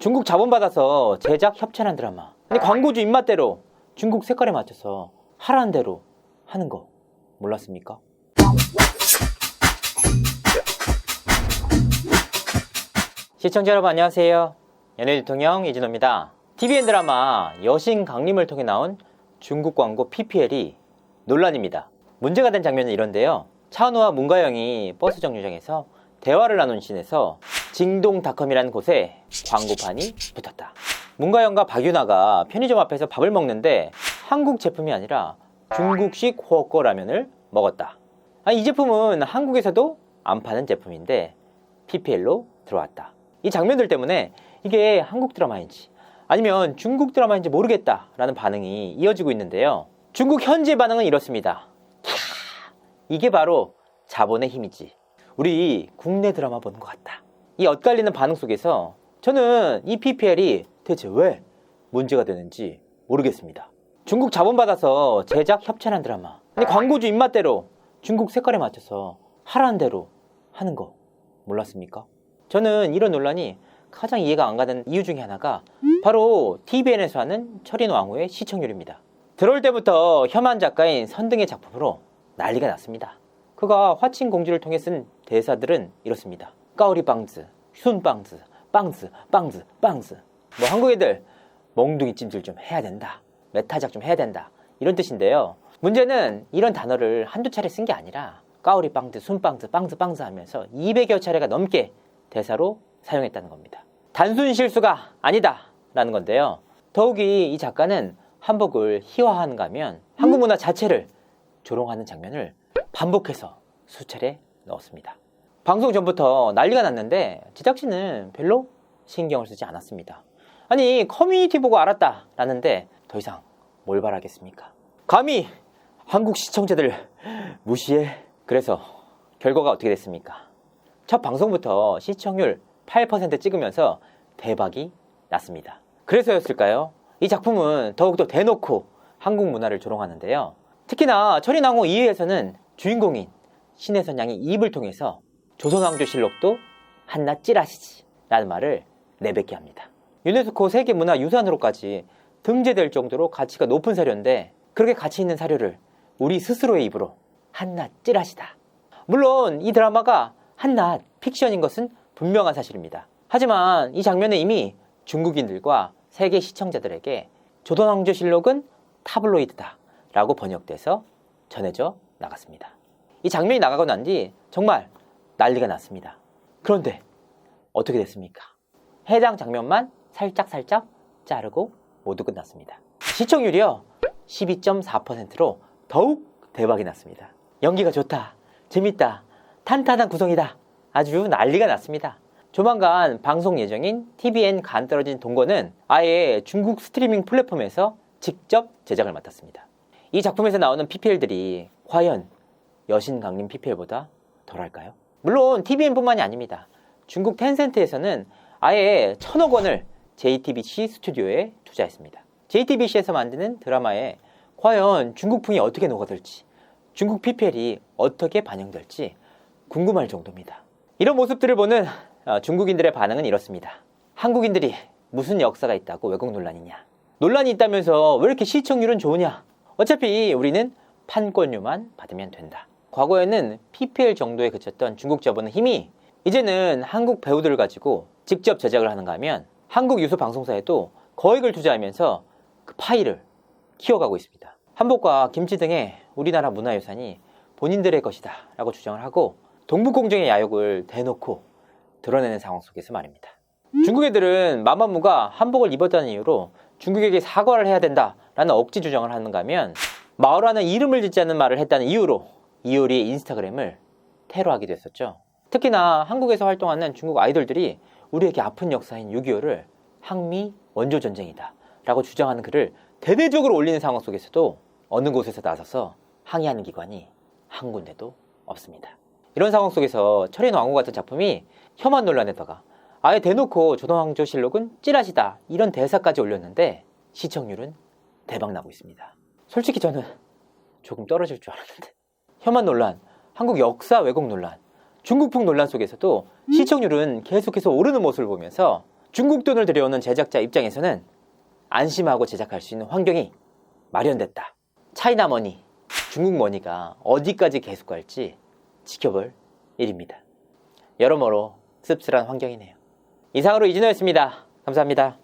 중국 자본받아서 제작 협찬한 드라마. 아니 광고주 입맛대로 중국 색깔에 맞춰서 하라는 대로 하는 거 몰랐습니까? 시청자 여러분 안녕하세요. 연예대통령 이진호입니다. TVN 드라마 여신 강림을 통해 나온 중국 광고 PPL이 논란입니다. 문제가 된 장면은 이런데요. 차은우와 문가영이 버스 정류장에서 대화를 나눈 씬에서 징동닷컴이라는 곳에 광고판이 붙었다. 문가영과 박유나가 편의점 앞에서 밥을 먹는데 한국 제품이 아니라 중국식 호거 라면을 먹었다. 이 제품은 한국에서도 안 파는 제품인데 PPL로 들어왔다. 이 장면들 때문에 이게 한국 드라마인지 아니면 중국 드라마인지 모르겠다라는 반응이 이어지고 있는데요. 중국 현지 반응은 이렇습니다. 이게 바로 자본의 힘이지. 우리 국내 드라마 보는 것 같다. 이 엇갈리는 반응 속에서 저는 이 PPL이 대체 왜 문제가 되는지 모르겠습니다. 중국 자본받아서 제작 협찬한 드라마. 아니 광고주 입맛대로 중국 색깔에 맞춰서 하라는 대로 하는 거 몰랐습니까? 저는 이런 논란이 가장 이해가 안 가는 이유 중에 하나가 바로 TVN에서 하는 철인 왕후의 시청률입니다. 들어올 때부터 혐한 작가인 선등의 작품으로 난리가 났습니다. 그가 화친 공주를 통해 쓴 대사들은 이렇습니다. 까오리 빵즈, 순 빵즈, 빵즈, 빵즈, 빵즈. 뭐 한국 애들 멍둥이 찜질 좀 해야 된다. 메타작 좀 해야 된다. 이런 뜻인데요. 문제는 이런 단어를 한두 차례 쓴 게 아니라 까오리 빵즈, 순 빵즈, 빵즈, 빵즈 하면서 200여 차례가 넘게 대사로 사용했다는 겁니다. 단순 실수가 아니다 라는 건데요. 더욱이 이 작가는 한복을 희화화하는가 하면 한국 문화 자체를 조롱하는 장면을 반복해서 수차례 넣었습니다. 방송 전부터 난리가 났는데 제작진은 별로 신경을 쓰지 않았습니다. 아니 커뮤니티 보고 알았다 라는데 더 이상 뭘 바라겠습니까? 감히 한국 시청자들 무시해? 그래서 결과가 어떻게 됐습니까? 첫 방송부터 시청률 8% 찍으면서 대박이 났습니다. 그래서였을까요? 이 작품은 더욱더 대놓고 한국 문화를 조롱하는데요. 특히나 철인왕후 2회에서는 주인공인 신혜선 양이 입을 통해서 조선왕조실록도 한낱 찌라시지 라는 말을 내뱉게 합니다. 유네스코 세계문화유산으로까지 등재될 정도로 가치가 높은 사료인데 그렇게 가치 있는 사료를 우리 스스로의 입으로 한낱 찌라시다. 물론 이 드라마가 한낱 픽션인 것은 분명한 사실입니다. 하지만 이 장면은 이미 중국인들과 세계 시청자들에게 조선왕조실록은 타블로이드다 라고 번역돼서 전해져 나갔습니다. 이 장면이 나가고 난 뒤 정말 난리가 났습니다. 그런데 어떻게 됐습니까? 해당 장면만 살짝 자르고 모두 끝났습니다. 시청률이요 12.4%로 더욱 대박이 났습니다. 연기가 좋다, 재밌다, 탄탄한 구성이다, 아주 난리가 났습니다. 조만간 방송 예정인 TVN 간 떨어진 동거는 아예 중국 스트리밍 플랫폼에서 직접 제작을 맡았습니다. 이 작품에서 나오는 PPL들이 과연 여신 강림 PPL보다 덜할까요? 물론 TVN뿐만이 아닙니다. 중국 텐센트에서는 아예 1,000억 원을 JTBC 스튜디오에 투자했습니다. JTBC에서 만드는 드라마에 과연 중국풍이 어떻게 녹아들지, 중국 PPL이 어떻게 반영될지 궁금할 정도입니다. 이런 모습들을 보는 중국인들의 반응은 이렇습니다. 한국인들이 무슨 역사가 있다고 왜곡 논란이냐? 논란이 있다면서 왜 이렇게 시청률은 좋으냐? 어차피 우리는 판권료만 받으면 된다. 과거에는 PPL 정도에 그쳤던 중국 자본의 힘이 이제는 한국 배우들을 가지고 직접 제작을 하는가 하면 한국 유수 방송사에도 거액을 투자하면서 그 파이를 키워가고 있습니다. 한복과 김치 등의 우리나라 문화유산이 본인들의 것이다 라고 주장을 하고 동북공정의 야욕을 대놓고 드러내는 상황 속에서 말입니다. 중국 애들은 마마무가 한복을 입었다는 이유로 중국에게 사과를 해야 된다라는 억지 주장을 하는가 하면 마오라는 이름을 짓지 않는 말을 했다는 이유로 이효리의 인스타그램을 테러하기도 했었죠. 특히나 한국에서 활동하는 중국 아이돌들이 우리에게 아픈 역사인 6.25를 항미 원조전쟁이다 라고 주장하는 글을 대대적으로 올리는 상황 속에서도 어느 곳에서 나서서 항의하는 기관이 한 군데도 없습니다. 이런 상황 속에서 철인 왕후 같은 작품이 혐한 논란에다가 아예 대놓고 조선왕조실록은 찌라시다 이런 대사까지 올렸는데 시청률은 대박나고 있습니다. 솔직히 저는 조금 떨어질 줄 알았는데 혐한 논란, 한국 역사 왜곡 논란, 중국풍 논란 속에서도 시청률은 계속해서 오르는 모습을 보면서 중국 돈을 들여오는 제작자 입장에서는 안심하고 제작할 수 있는 환경이 마련됐다. 차이나 머니, 중국 머니가 어디까지 계속 갈지 지켜볼 일입니다. 여러모로 씁쓸한 환경이네요. 이상으로 이진호였습니다. 감사합니다.